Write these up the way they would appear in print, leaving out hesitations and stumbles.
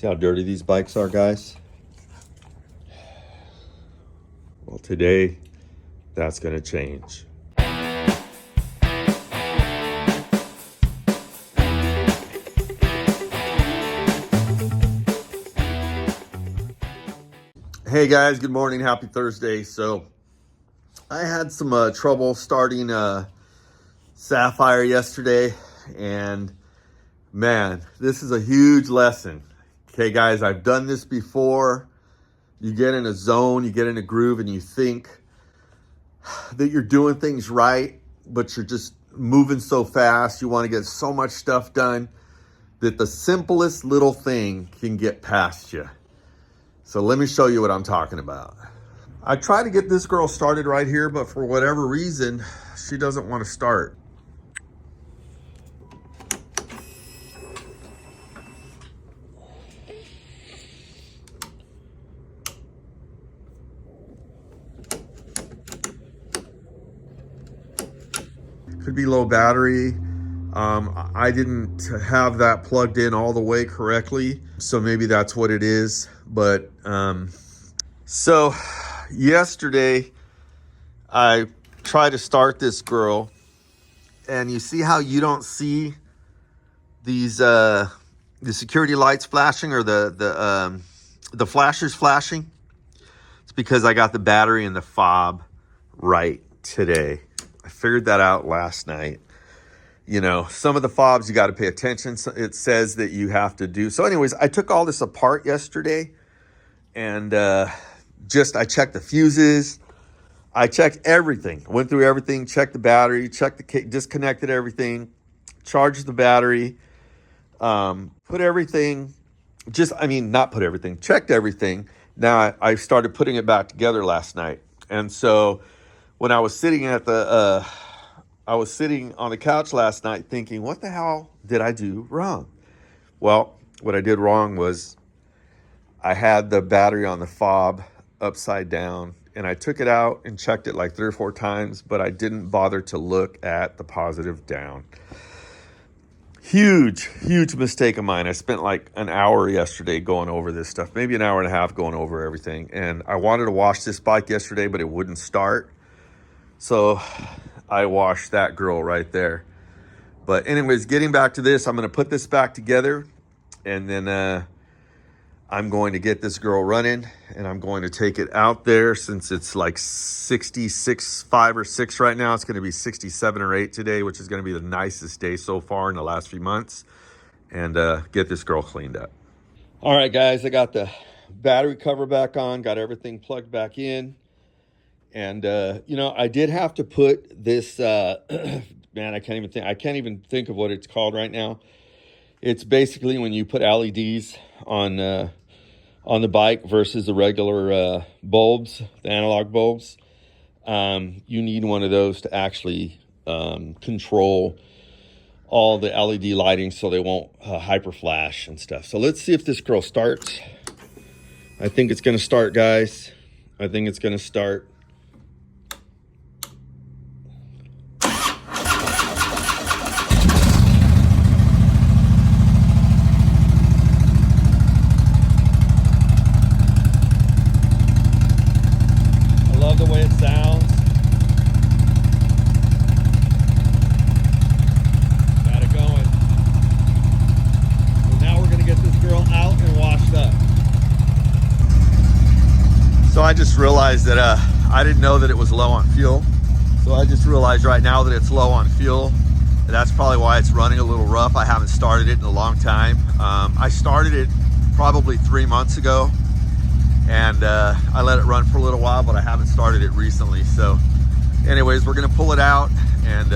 See how dirty these bikes are, guys? Well, today, that's gonna change. Hey guys, good morning, happy Thursday. So, I had some trouble starting SAPPHIRE yesterday, and man, this is a huge lesson. Okay guys, I've done this before. You get in a zone, you get in a groove, and you think that you're doing things right, but you're just moving so fast. You want to get so much stuff done that the simplest little thing can get past you. So let me show you what I'm talking about. I try to get this girl started right here, but for whatever reason, she doesn't want to start. Could be low battery. I didn't have that plugged in all the way correctly, so maybe that's what it is. But so yesterday I tried to start this girl, and you see how you don't see these the security lights flashing, or the flashers flashing? It's because I got the battery and the fob right today. I figured that out last night. You know, some of the fobs you got to pay attention. So it says that you have to do. So anyways, I took all this apart yesterday, and I checked the fuses. I checked everything. Went through everything, checked the battery, disconnected everything, charged the battery, put everything, checked everything. Now I started putting it back together last night. And so when I was sitting on the couch last night thinking, what the hell did I do wrong? Well, what I did wrong was I had the battery on the fob upside down, and I took it out and checked it like 3 or 4 times, but I didn't bother to look at the positive down. Huge mistake of mine. I spent like an hour yesterday going over this stuff, maybe an hour and a half going over everything. And I wanted to wash this bike yesterday, but it wouldn't start. So I washed that girl right there. But anyways, getting back to this, I'm going to put this back together, and then I'm going to get this girl running, and I'm going to take it out there. Since it's like 66.5 or 6 right now, it's going to be 67 or 8 today, which is going to be the nicest day so far in the last few months, and get this girl cleaned up. All right, guys, I got the battery cover back on, got everything plugged back in. And, you know, I did have to put this, man, I can't even think of what it's called right now. It's basically when you put LEDs on the bike versus the regular bulbs, the analog bulbs. You need one of those to actually control all the LED lighting so they won't hyper flash and stuff. So let's see if this girl starts. I think it's going to start, guys. I think it's going to start. The way it sounds. Got it going. So now we're going to get this girl out and washed up. So I just realized that I didn't know that it was low on fuel. So I just realized right now that it's low on fuel. And that's probably why it's running a little rough. I haven't started it in a long time. I started it probably 3 months ago. And I let it run for a little while, but I haven't started it recently. So anyways, we're gonna pull it out and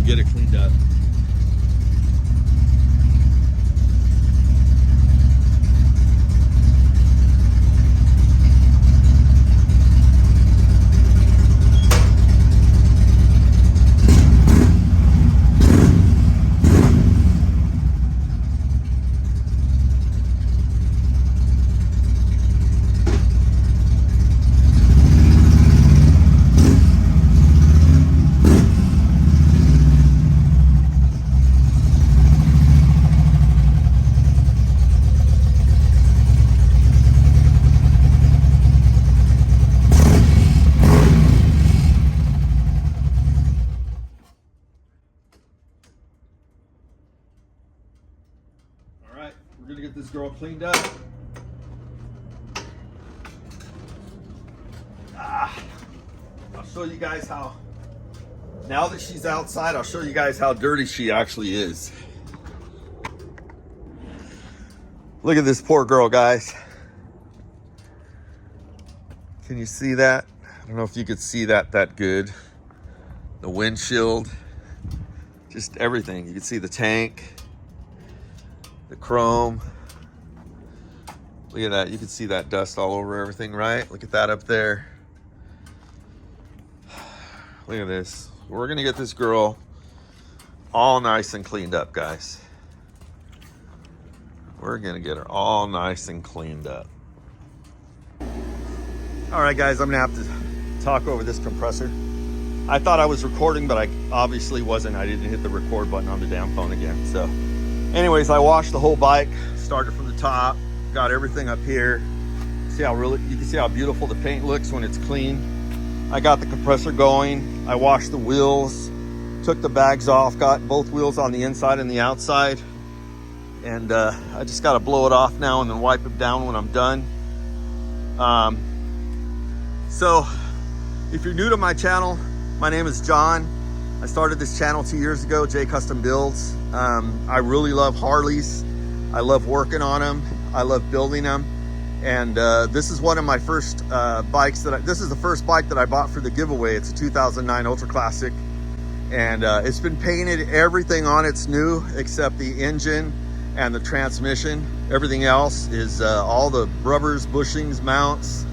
get it cleaned up. this girl cleaned up. I'll show you guys how, now that she's outside, I'll show you guys how dirty she actually is. Look at this poor girl, guys. Can you see that? I don't know if you could see that good. The windshield, just everything. You can see the tank, the chrome. Look at that. You can see that dust all over everything, right? Look at that up there. Look at this. We're gonna get this girl all nice and cleaned up, guys. We're gonna get her all nice and cleaned up. All right, guys, I'm gonna have to talk over this compressor. I thought I was recording, but I obviously wasn't. I didn't hit the record button on the damn phone again. So anyways, I washed the whole bike, started from the top, got everything up here. See how you can see how beautiful the paint looks when it's clean. I got the compressor going. I washed the wheels, took the bags off, got both wheels on the inside and the outside. And I just got to blow it off now and then wipe it down when I'm done. So if you're new to my channel, my name is John. I started this channel 2 years ago, J Custom Builds. I really love Harleys. I love working on them. I love building them. And this is one of my first bikes this is the first bike that I bought for the giveaway. It's a 2009 Ultra Classic. And it's been painted. Everything on it's new except the engine and the transmission. Everything else is all the rubbers, bushings, mounts.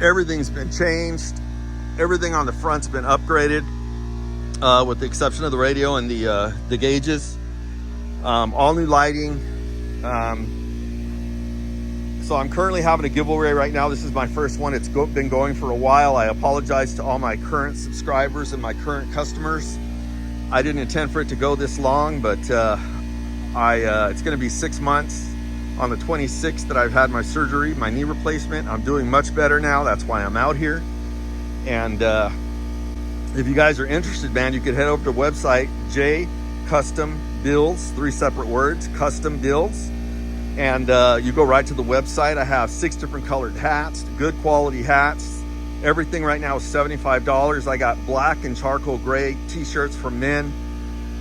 Everything's been changed. Everything on the front's been upgraded, with the exception of the radio and the gauges. All new lighting. So I'm currently having a giveaway right now. This is my first one. It's been going for a while. I apologize to all my current subscribers and my current customers. I didn't intend for it to go this long, but it's gonna be 6 months on the 26th that I've had my surgery, my knee replacement. I'm doing much better now. That's why I'm out here. And if you guys are interested, man, you could head over to the website, J Custom Builds, 3 separate words, Custom Builds. And you go right to the website. I have 6 different colored hats, good quality hats. Everything right now is $75. I got black and charcoal gray t-shirts for men,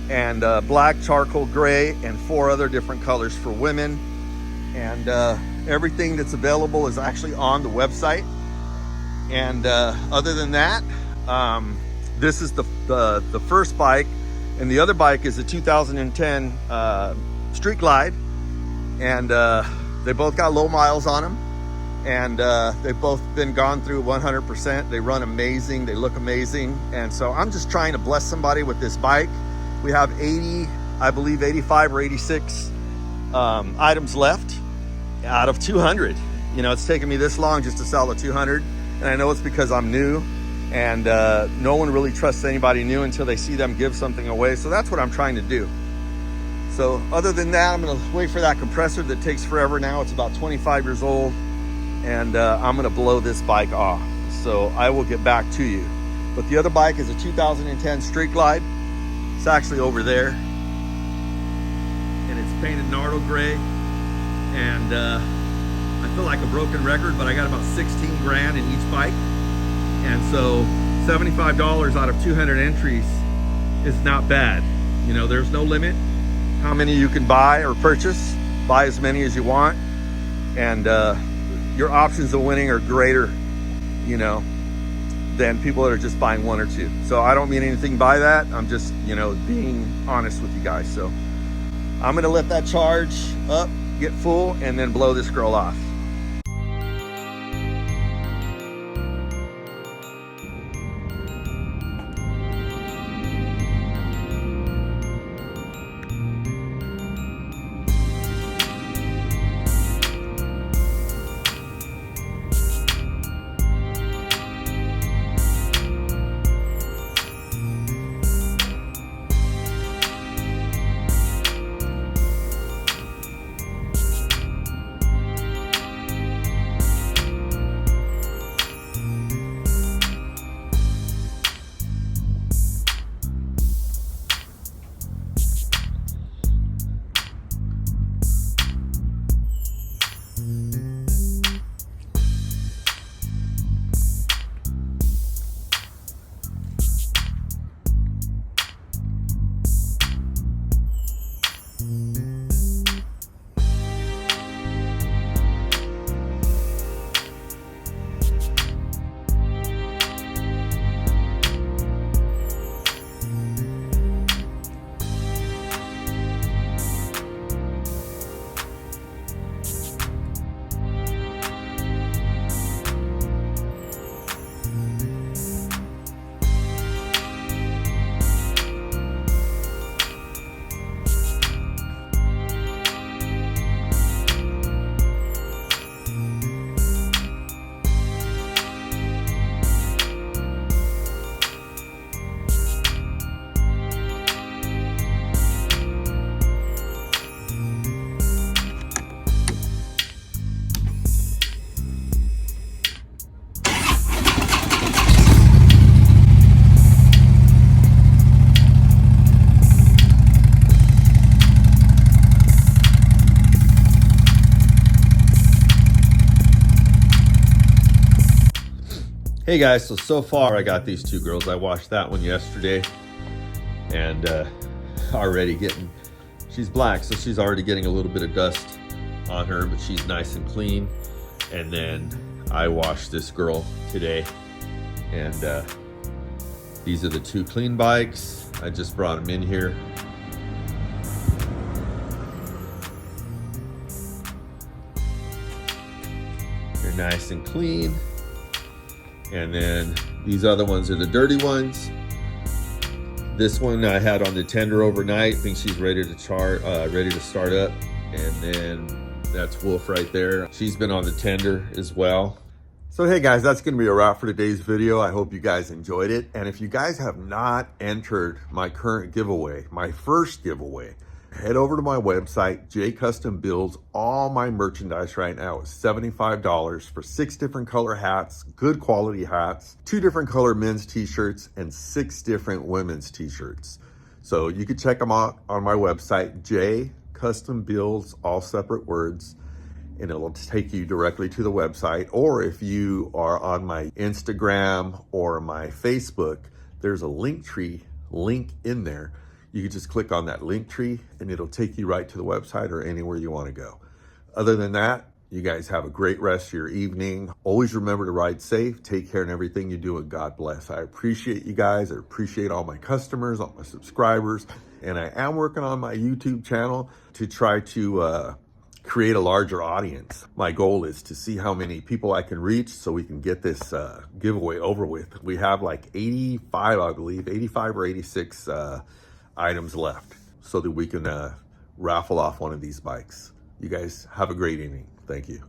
and black, charcoal gray, and 4 other different colors for women. And everything that's available is actually on the website. And other than that, this is the first bike, and the other bike is a 2010 STREETGLIDE. And they both got low miles on them, and they've both been gone through 100%. They run amazing, they look amazing. And so I'm just trying to bless somebody with this bike. We have 80, I believe 85 or 86 items left out of 200. You know, it's taken me this long just to sell the 200, and I know it's because I'm new, and no one really trusts anybody new until they see them give something away. So that's what I'm trying to do. So other than that, I'm gonna wait for that compressor that takes forever now. It's about 25 years old, and I'm gonna blow this bike off. So I will get back to you. But the other bike is a 2010 STREETGLIDE. It's actually over there, and it's painted Nardo gray. And I feel like a broken record, but I got about 16 grand in each bike. And so $75 out of 200 entries is not bad. You know, there's no limit how many you can buy or purchase. Buy as many as you want, and your options of winning are greater, you know, than people that are just buying 1 or 2. So I don't mean anything by that. I'm just, you know, being honest with you guys. So I'm gonna let that charge up, get full, and then blow this girl off. Hey guys, so far I got these two girls. I washed that one yesterday and already getting, she's black, so she's already getting a little bit of dust on her, but she's nice and clean. And then I washed this girl today, and these are the two clean bikes. I just brought them in here. They're nice and clean. And then these other ones are the dirty ones. This one I had on the tender overnight. I think she's ready to start up. And then that's Wolf right there. She's been on the tender as well. So hey guys, that's gonna be a wrap for today's video. I hope you guys enjoyed it. And if you guys have not entered my current giveaway, my first giveaway, head over to my website. J Custom builds all my merchandise right now. It's $75 for 6 different color hats, good quality hats, 2 different color men's t-shirts, and 6 different women's t-shirts. So you can check them out on my website, J Custom builds, all separate words, and it'll take you directly to the website. Or if you are on my Instagram or my Facebook, there's a Linktree link in there. You can just click on that Linktree and it'll take you right to the website or anywhere you want to go. Other than that, you guys have a great rest of your evening. Always remember to ride safe, take care in everything you do, and God bless. I appreciate you guys. I appreciate all my customers, all my subscribers, and I am working on my YouTube channel to try to create a larger audience. My goal is to see how many people I can reach so we can get this giveaway over with. We have like 85, I believe, 85 or 86 items left so that we can raffle off one of these bikes. You guys have a great evening. Thank you.